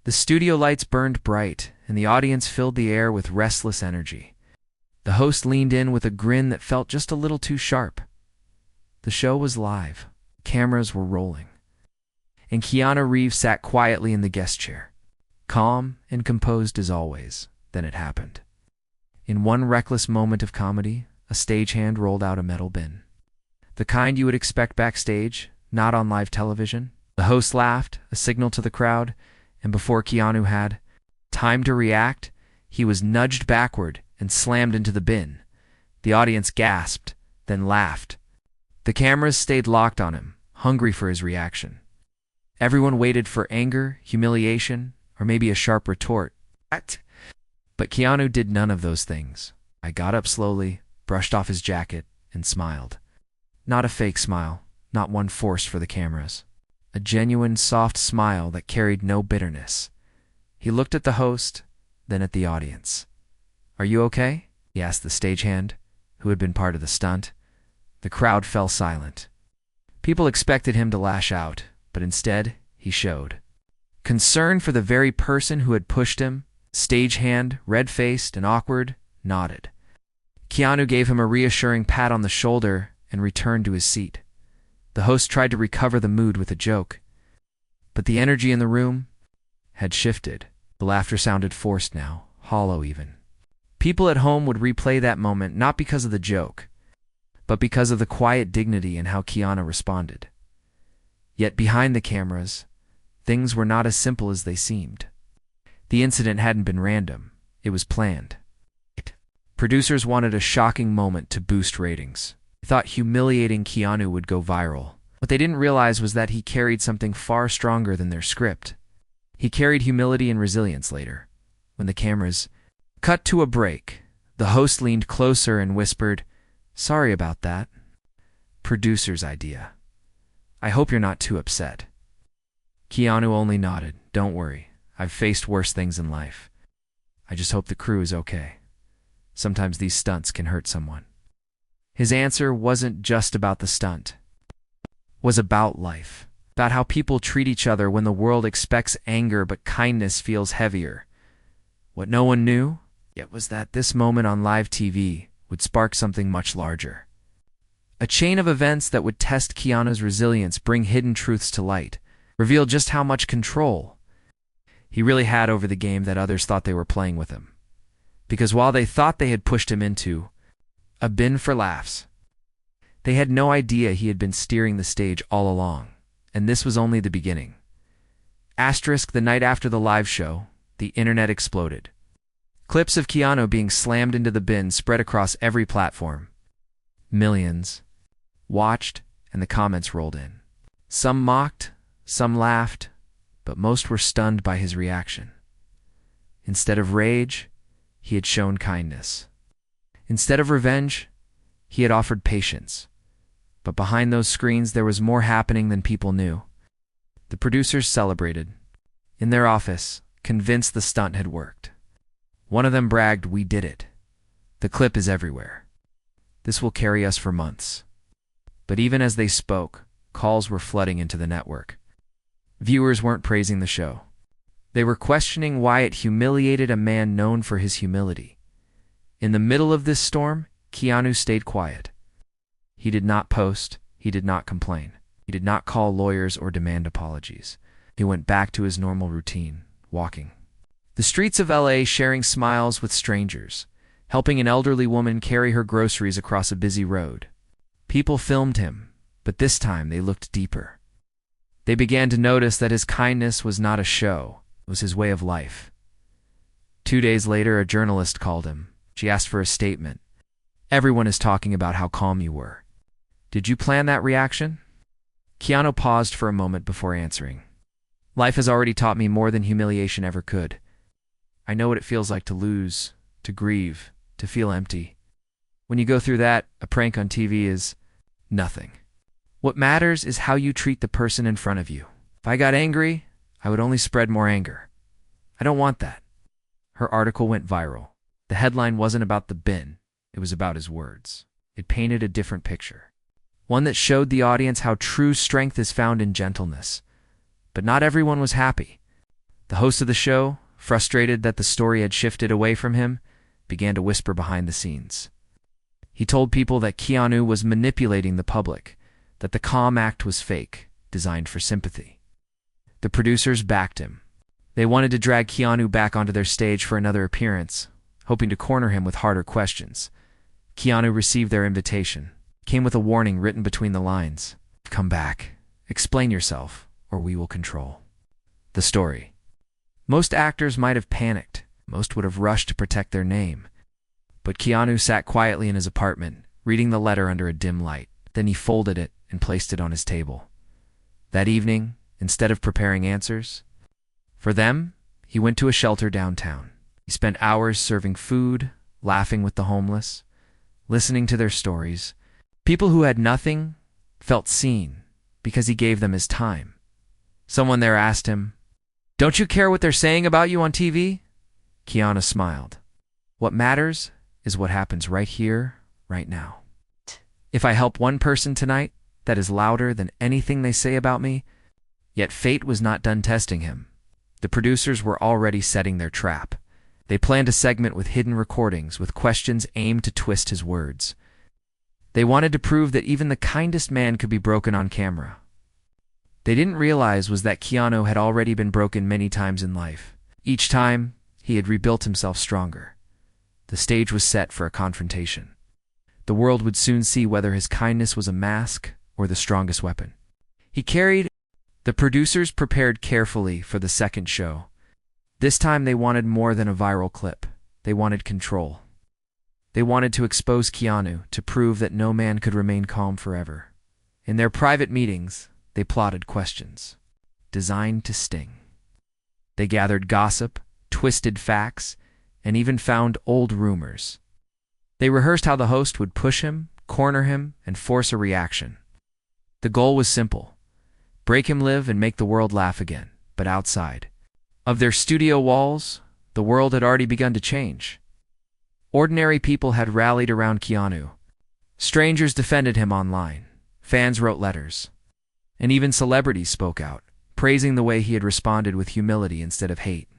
The studio lights burned bright, and the audience filled the air with restless energy. The host leaned in with a grin that felt just a little too sharp. The show was live. Cameras were rolling. And Keanu Reeves sat quietly in the guest chair, calm and composed as always. Then it happened. In one reckless moment of comedy, a stagehand rolled out a metal bin. The kind you would expect backstage, not on live television. The host laughed, a signal to the crowd, and before Keanu had time to react, he was nudged backward and slammed into the bin. The audience gasped, then laughed. The cameras stayed locked on him, hungry for his reaction. Everyone waited for anger, humiliation, or maybe a sharp retort. But Keanu did none of those things. I got up slowly, brushed off his jacket, and smiled. Not a fake smile, not one forced for the cameras. A genuine, soft smile that carried no bitterness. He looked at the host, then at the audience. "Are you okay?" he asked the stagehand, who had been part of the stunt. The crowd fell silent. People expected him to lash out, but instead, he showed concern for the very person who had pushed him. Stagehand, red-faced and awkward, nodded. Keanu gave him a reassuring pat on the shoulder and returned to his seat. The host tried to recover the mood with a joke, but the energy in the room had shifted. The laughter sounded forced now, hollow even. People at home would replay that moment not because of the joke, but because of the quiet dignity and how Keanu responded. Yet behind the cameras, things were not as simple as they seemed. The incident hadn't been random. It was planned. Producers wanted a shocking moment to boost ratings. They thought humiliating Keanu would go viral. What they didn't realize was that he carried something far stronger than their script. He carried humility and resilience later. When the cameras cut to a break, the host leaned closer and whispered, "Sorry about that. Producer's idea. I hope you're not too upset." Keanu only nodded. "Don't worry. I've faced worse things in life. I just hope the crew is okay. Sometimes these stunts can hurt someone." His answer wasn't just about the stunt. It was about life. About how people treat each other when the world expects anger but kindness feels heavier. What no one knew yet was that this moment on live TV would spark something much larger. A chain of events that would test Keanu's resilience, bring hidden truths to light, reveal just how much control he really had over the game that others thought they were playing with him. Because while they thought they had pushed him into a bin for laughs, they had no idea he had been steering the stage all along. And this was only the beginning. Asterisk, the night after the live show, the internet exploded. Clips of Keanu being slammed into the bin spread across every platform. Millions watched, and the comments rolled in. Some mocked, some laughed, but most were stunned by his reaction. Instead of rage, he had shown kindness. Instead of revenge, he had offered patience. But behind those screens, there was more happening than people knew. The producers celebrated. In their office, convinced the stunt had worked. One of them bragged, "We did it. The clip is everywhere. This will carry us for months." But even as they spoke, calls were flooding into the network. Viewers weren't praising the show. They were questioning why it humiliated a man known for his humility. In the middle of this storm, Keanu stayed quiet. He did not post. He did not complain. He did not call lawyers or demand apologies. He went back to his normal routine, walking the streets of LA, sharing smiles with strangers, helping an elderly woman carry her groceries across a busy road. People filmed him, but this time they looked deeper. They began to notice that his kindness was not a show. It was his way of life. 2 days later, a journalist called him. She asked for a statement. "Everyone is talking about how calm you were. Did you plan that reaction?" Keanu paused for a moment before answering. "Life has already taught me more than humiliation ever could. I know what it feels like to lose, to grieve, to feel empty. When you go through that, a prank on TV is nothing. What matters is how you treat the person in front of you. If I got angry, I would only spread more anger. I don't want that." Her article went viral. The headline wasn't about the bin. It was about his words. It painted a different picture. One that showed the audience how true strength is found in gentleness. But not everyone was happy. The host of the show, frustrated that the story had shifted away from him, began to whisper behind the scenes. He told people that Keanu was manipulating the public, that the calm act was fake, designed for sympathy. The producers backed him. They wanted to drag Keanu back onto their stage for another appearance, hoping to corner him with harder questions. Keanu received their invitation, came with a warning written between the lines. "Come back, explain yourself, or we will control." The story. Most actors might have panicked. Most would have rushed to protect their name. But Keanu sat quietly in his apartment, reading the letter under a dim light. Then he folded it and placed it on his table. That evening, instead of preparing answers for them, he went to a shelter downtown. He spent hours serving food, laughing with the homeless, listening to their stories. People who had nothing felt seen because he gave them his time. Someone there asked him, "Don't you care what they're saying about you on TV?" Keanu smiled. "What matters is what happens right here, right now. If I help one person tonight, that is louder than anything they say about me." Yet fate was not done testing him. The producers were already setting their trap. They planned a segment with hidden recordings, with questions aimed to twist his words. They wanted to prove that even the kindest man could be broken on camera. They didn't realize was that Keanu had already been broken many times in life. Each time, he had rebuilt himself stronger. The stage was set for a confrontation. The world would soon see whether his kindness was a mask or the strongest weapon. The producers prepared carefully for the second show. This time they wanted more than a viral clip. They wanted control. They wanted to expose Keanu, to prove that no man could remain calm forever. In their private meetings, they plotted questions, designed to sting. They gathered gossip, twisted facts, and even found old rumors. They rehearsed how the host would push him, corner him, and force a reaction. The goal was simple: break him live and make the world laugh again. But outside of their studio walls, the world had already begun to change. Ordinary people had rallied around Keanu. Strangers defended him online. Fans wrote letters. And even celebrities spoke out, praising the way he had responded with humility instead of hate.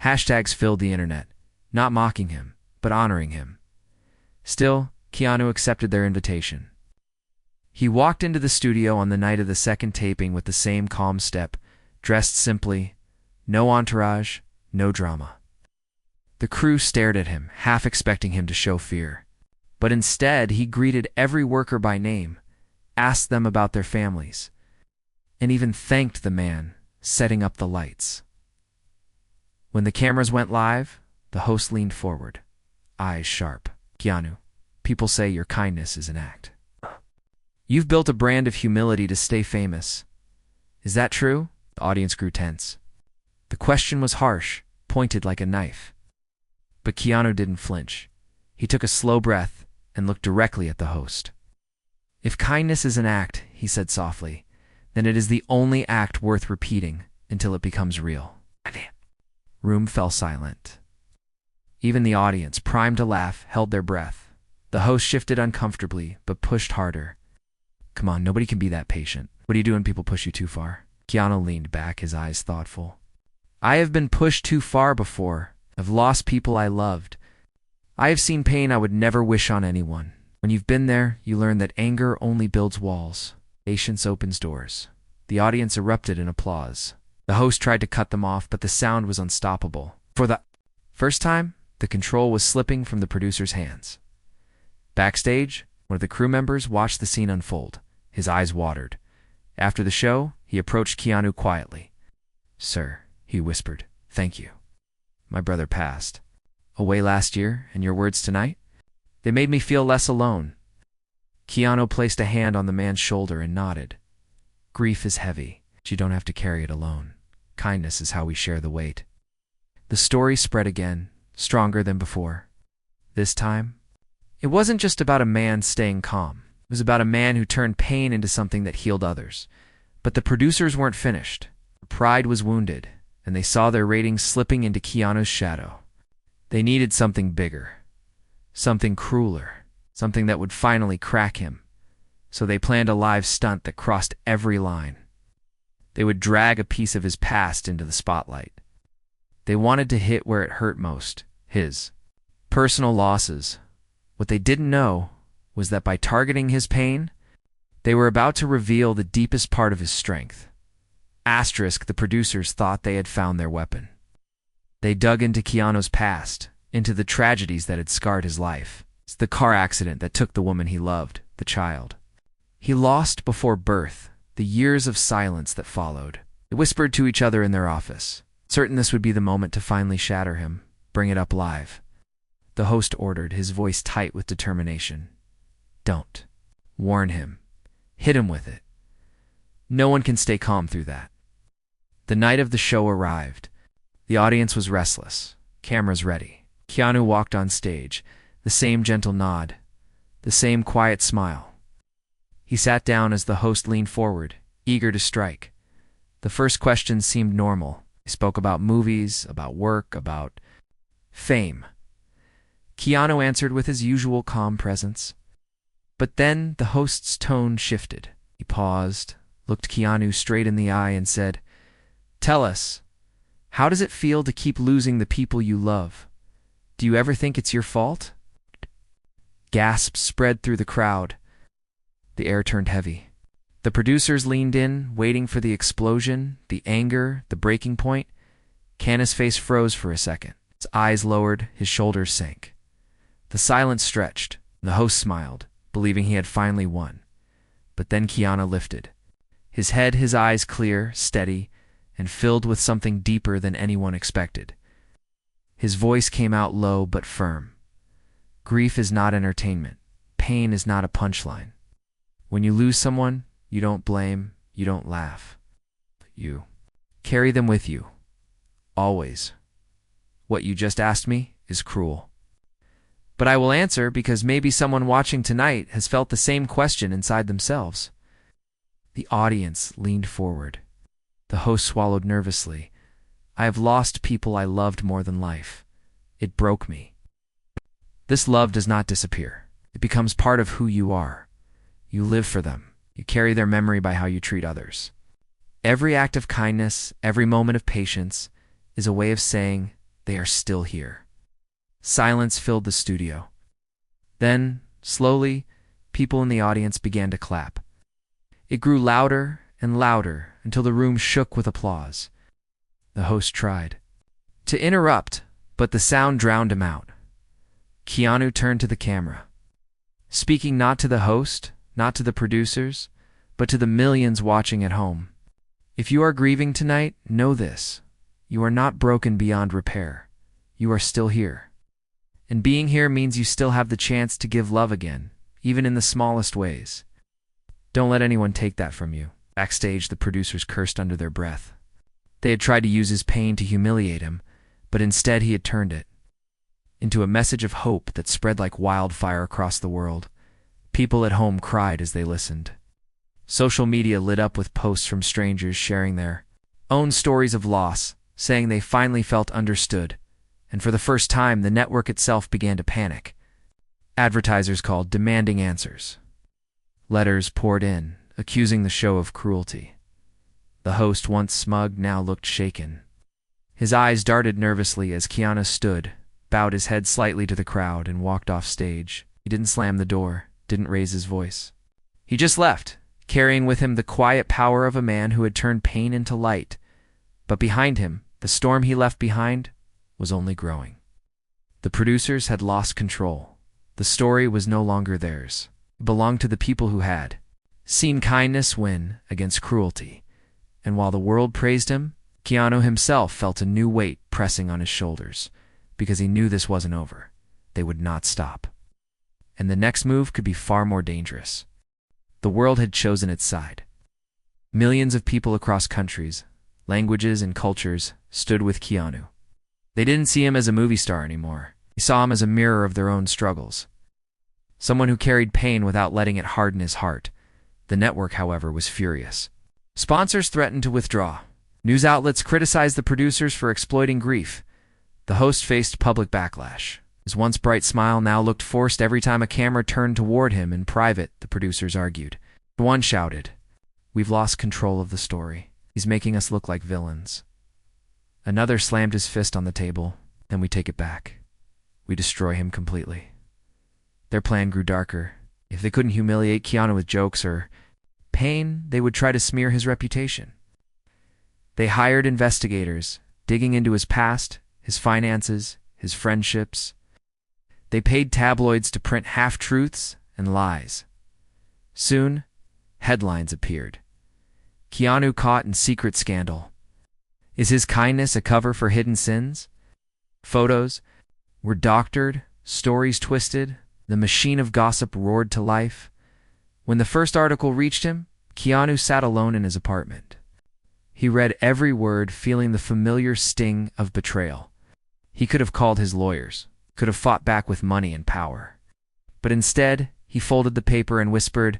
Hashtags filled the internet, not mocking him, but honoring him. Still, Keanu accepted their invitation. He walked into the studio on the night of the second taping with the same calm step, dressed simply, no entourage, no drama. The crew stared at him, half expecting him to show fear. But instead, he greeted every worker by name, asked them about their families, and even thanked the man setting up the lights. When the cameras went live, the host leaned forward, eyes sharp. "Keanu, people say your kindness is an act. You've built a brand of humility to stay famous. Is that true?" The audience grew tense. The question was harsh, pointed like a knife. But Keanu didn't flinch. He took a slow breath and looked directly at the host. "If kindness is an act," he said softly, "then it is the only act worth repeating until it becomes real." Room fell silent. Even the audience, primed to laugh, held their breath. The host shifted uncomfortably, but pushed harder. "Come on, nobody can be that patient. What do you do when people push you too far?" Keanu leaned back, his eyes thoughtful. "I have been pushed too far before. I've lost people I loved. I have seen pain I would never wish on anyone. When you've been there, you learn that anger only builds walls. Patience opens doors." The audience erupted in applause. The host tried to cut them off, but the sound was unstoppable. For the first time, the control was slipping from the producer's hands. Backstage, one of the crew members watched the scene unfold. His eyes watered. After the show, he approached Keanu quietly. "Sir," he whispered, "thank you. My brother passed away last year, and your words tonight, they made me feel less alone." Keanu placed a hand on the man's shoulder and nodded. "Grief is heavy, but you don't have to carry it alone. Kindness is how we share the weight." The story spread again, stronger than before. This time, it wasn't just about a man staying calm. It was about a man who turned pain into something that healed others. But the producers weren't finished. Pride was wounded, and they saw their ratings slipping into Keanu's shadow. They needed something bigger, something crueler, something that would finally crack him. So they planned a live stunt that crossed every line. They would drag a piece of his past into the spotlight. They wanted to hit where it hurt most, his personal losses. What they didn't know was that by targeting his pain, they were about to reveal the deepest part of his strength. Asterisk, the producers thought they had found their weapon. They dug into Keanu's past, into the tragedies that had scarred his life. It's the car accident that took the woman he loved, the child he lost before birth, the years of silence that followed. They whispered to each other in their office, certain this would be the moment to finally shatter him, bring it up live. The host ordered, his voice tight with determination. Don't. Warn him. Hit him with it. No one can stay calm through that. The night of the show arrived. The audience was restless, cameras ready. Keanu walked on stage, the same gentle nod, the same quiet smile. He sat down as the host leaned forward, eager to strike. The first questions seemed normal. He spoke about movies, about work, about fame. Keanu answered with his usual calm presence. But then the host's tone shifted. He paused, looked Keanu straight in the eye and said, "Tell us, how does it feel to keep losing the people you love? Do you ever think it's your fault?" Gasps spread through the crowd. The air turned heavy. The producers leaned in, waiting for the explosion, the anger, the breaking point. Keanu's face froze for a second. His eyes lowered, his shoulders sank. The silence stretched. The host smiled, believing he had finally won. But then Keanu lifted. His head, his eyes clear, steady, and filled with something deeper than anyone expected. His voice came out low but firm. Grief is not entertainment. Pain is not a punchline. When you lose someone, you don't blame, you don't laugh. You carry them with you. Always. What you just asked me is cruel. But I will answer because maybe someone watching tonight has felt the same question inside themselves. The audience leaned forward. The host swallowed nervously. I have lost people I loved more than life. It broke me. This love does not disappear. It becomes part of who you are. You live for them. You carry their memory by how you treat others. Every act of kindness, every moment of patience, is a way of saying they are still here. Silence filled the studio. Then, slowly, people in the audience began to clap. It grew louder and louder until the room shook with applause. The host tried to interrupt, but the sound drowned him out. Keanu turned to the camera, speaking not to the host, not to the producers, but to the millions watching at home. If you are grieving tonight, know this. You are not broken beyond repair. You are still here. And being here means you still have the chance to give love again, even in the smallest ways. Don't let anyone take that from you. Backstage, the producers cursed under their breath. They had tried to use his pain to humiliate him, but instead he had turned it into a message of hope that spread like wildfire across the world. People at home cried as they listened. Social media lit up with posts from strangers sharing their own stories of loss, saying they finally felt understood. And for the first time, the network itself began to panic. Advertisers called, demanding answers. Letters poured in, accusing the show of cruelty. The host, once smug, now looked shaken. His eyes darted nervously as Keanu stood, bowed his head slightly to the crowd, and walked off stage. He didn't slam the door, didn't raise his voice. He just left, carrying with him the quiet power of a man who had turned pain into light. But behind him, the storm he left behind was only growing. The producers had lost control. The story was no longer theirs. It belonged to the people who had seen kindness win against cruelty. And while the world praised him, Keanu himself felt a new weight pressing on his shoulders, because he knew this wasn't over. They would not stop. And the next move could be far more dangerous. The world had chosen its side. Millions of people across countries, languages, and cultures stood with Keanu. They didn't see him as a movie star anymore. They saw him as a mirror of their own struggles. Someone who carried pain without letting it harden his heart. The network, however, was furious. Sponsors threatened to withdraw. News outlets criticized the producers for exploiting grief. The host faced public backlash. His once bright smile now looked forced every time a camera turned toward him. In private, the producers argued. One shouted, "We've lost control of the story. He's making us look like villains." Another slammed his fist on the table. Then we take it back. We destroy him completely. Their plan grew darker. If they couldn't humiliate Keanu with jokes or pain, they would try to smear his reputation. They hired investigators, digging into his past, his finances, his friendships. They paid tabloids to print half-truths and lies. Soon, headlines appeared. Keanu caught in secret scandal. Is his kindness a cover for hidden sins? Photos were doctored, stories twisted, the machine of gossip roared to life. When the first article reached him, Keanu sat alone in his apartment. He read every word, feeling the familiar sting of betrayal. He could have called his lawyers, could have fought back with money and power. But instead, he folded the paper and whispered,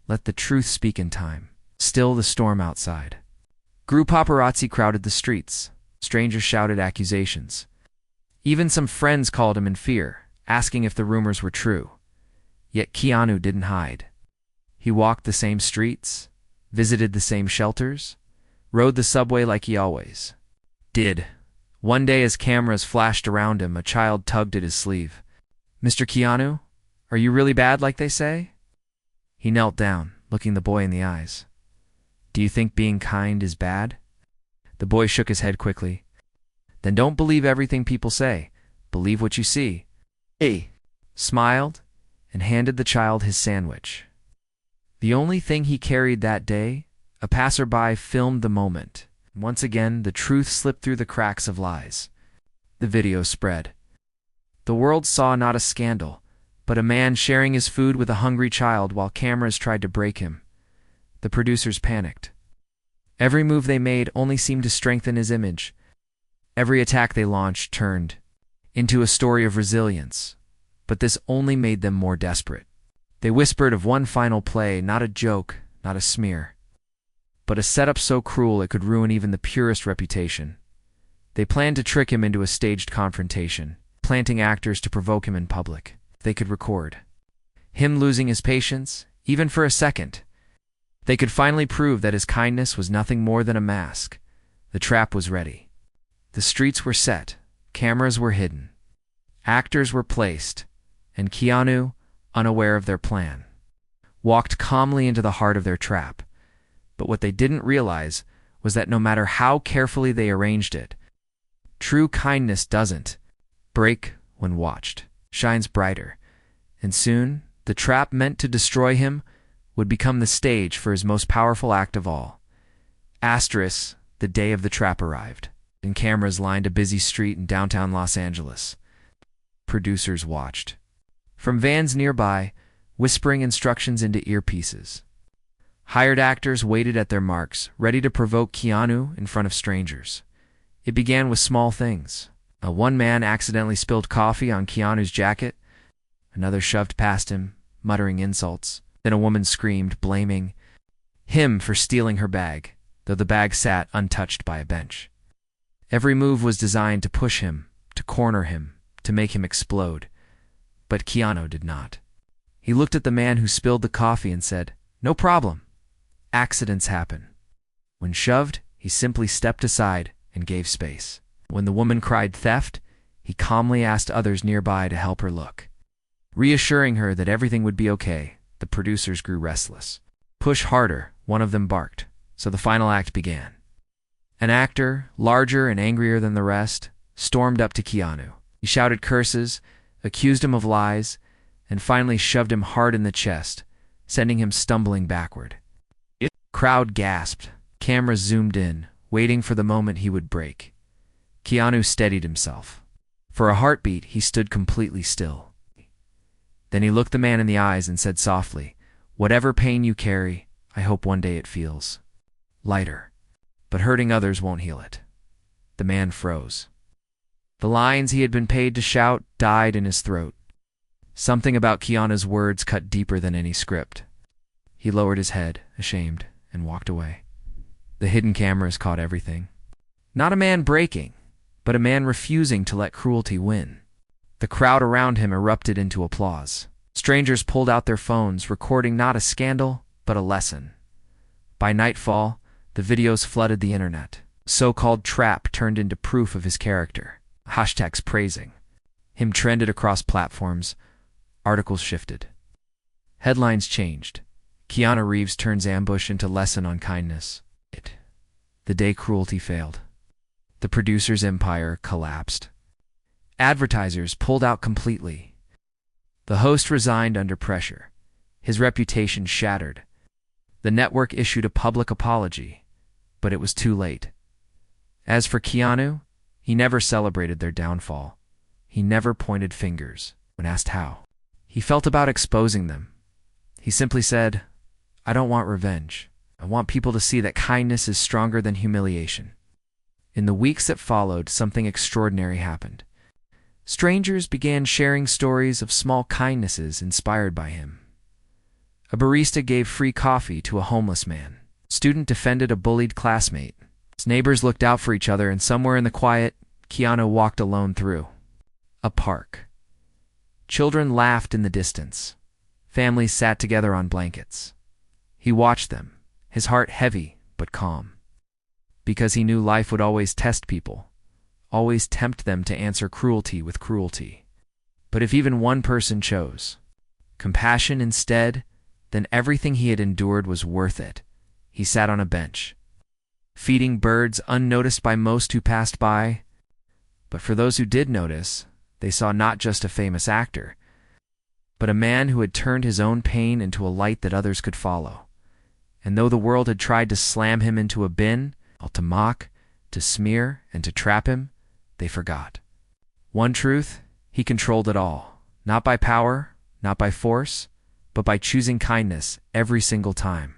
"Let the truth speak in time." Still the storm outside. Grew paparazzi crowded the streets. Strangers shouted accusations. Even some friends called him in fear, asking if the rumors were true. Yet Keanu didn't hide. He walked the same streets, visited the same shelters, rode the subway like he always did. One day as cameras flashed around him, a child tugged at his sleeve. "Mr. Keanu, are you really bad like they say?" He knelt down, looking the boy in the eyes. "Do you think being kind is bad?" The boy shook his head quickly. "Then don't believe everything people say. Believe what you see." He smiled and handed the child his sandwich. The only thing he carried that day, a passerby filmed the moment. Once again, the truth slipped through the cracks of lies. The video spread. The world saw not a scandal, but a man sharing his food with a hungry child while cameras tried to break him. The producers panicked. Every move they made only seemed to strengthen his image. Every attack they launched turned into a story of resilience, but this only made them more desperate. They whispered of one final play, not a joke, not a smear, but a setup so cruel it could ruin even the purest reputation. They planned to trick him into a staged confrontation, planting actors to provoke him in public. They could record him losing his patience, even for a second. They could finally prove that his kindness was nothing more than a mask. The trap was ready. The streets were set, cameras were hidden, actors were placed, and Keanu, unaware of their plan, walked calmly into the heart of their trap. But what they didn't realize was that no matter how carefully they arranged it, true kindness doesn't break when watched, shines brighter, and soon the trap meant to destroy him would become the stage for his most powerful act of all. Asterisk, the day of the trap arrived, and cameras lined a busy street in downtown Los Angeles. Producers watched from vans nearby, whispering instructions into earpieces. Hired actors waited at their marks, ready to provoke Keanu in front of strangers. It began with small things. One man accidentally spilled coffee on Keanu's jacket. Another shoved past him, muttering insults. Then a woman screamed, blaming him for stealing her bag, though the bag sat untouched by a bench. Every move was designed to push him, to corner him, to make him explode. But Keanu did not. He looked at the man who spilled the coffee and said, "No problem. Accidents happen." When shoved, he simply stepped aside and gave space. When the woman cried theft, he calmly asked others nearby to help her look. Reassuring her that everything would be okay, the producers grew restless. "Push harder," one of them barked, so the final act began. An actor, larger and angrier than the rest, stormed up to Keanu. He shouted curses, accused him of lies, and finally shoved him hard in the chest, sending him stumbling backward. The crowd gasped. Cameras zoomed in, waiting for the moment he would break. Keanu steadied himself. For a heartbeat, he stood completely still. Then he looked the man in the eyes and said softly, "Whatever pain you carry, I hope one day it feels lighter. But hurting others won't heal it." The man froze. The lines he had been paid to shout died in his throat. Something about Keanu's words cut deeper than any script. He lowered his head, ashamed, and walked away. The hidden cameras caught everything. Not a man breaking, but a man refusing to let cruelty win. The crowd around him erupted into applause. Strangers pulled out their phones, recording not a scandal, but a lesson. By nightfall, the videos flooded the internet. So-called trap turned into proof of his character. Hashtags praising him trended across platforms. Articles shifted. Headlines changed. Keanu Reeves turns ambush into lesson on kindness. The day cruelty failed. The producer's empire collapsed. Advertisers pulled out completely. The host resigned under pressure. His reputation shattered. The network issued a public apology, but it was too late. As for Keanu, he never celebrated their downfall. He never pointed fingers when asked how he felt about exposing them. He simply said, "I don't want revenge. I want people to see that kindness is stronger than humiliation." In the weeks that followed, something extraordinary happened. Strangers began sharing stories of small kindnesses inspired by him. A barista gave free coffee to a homeless man. A student defended a bullied classmate. His neighbors looked out for each other, and somewhere in the quiet, Keanu walked alone through a park. Children laughed in the distance. Families sat together on blankets. He watched them, his heart heavy but calm, because he knew life would always test people, always tempt them to answer cruelty with cruelty. But if even one person chose compassion instead, then everything he had endured was worth it. He sat on a bench, feeding birds unnoticed by most who passed by. But for those who did notice, they saw not just a famous actor, but a man who had turned his own pain into a light that others could follow. And though the world had tried to slam him into a bin, to mock, to smear, and to trap him, they forgot one truth: he controlled it all, not by power, not by force, but by choosing kindness every single time.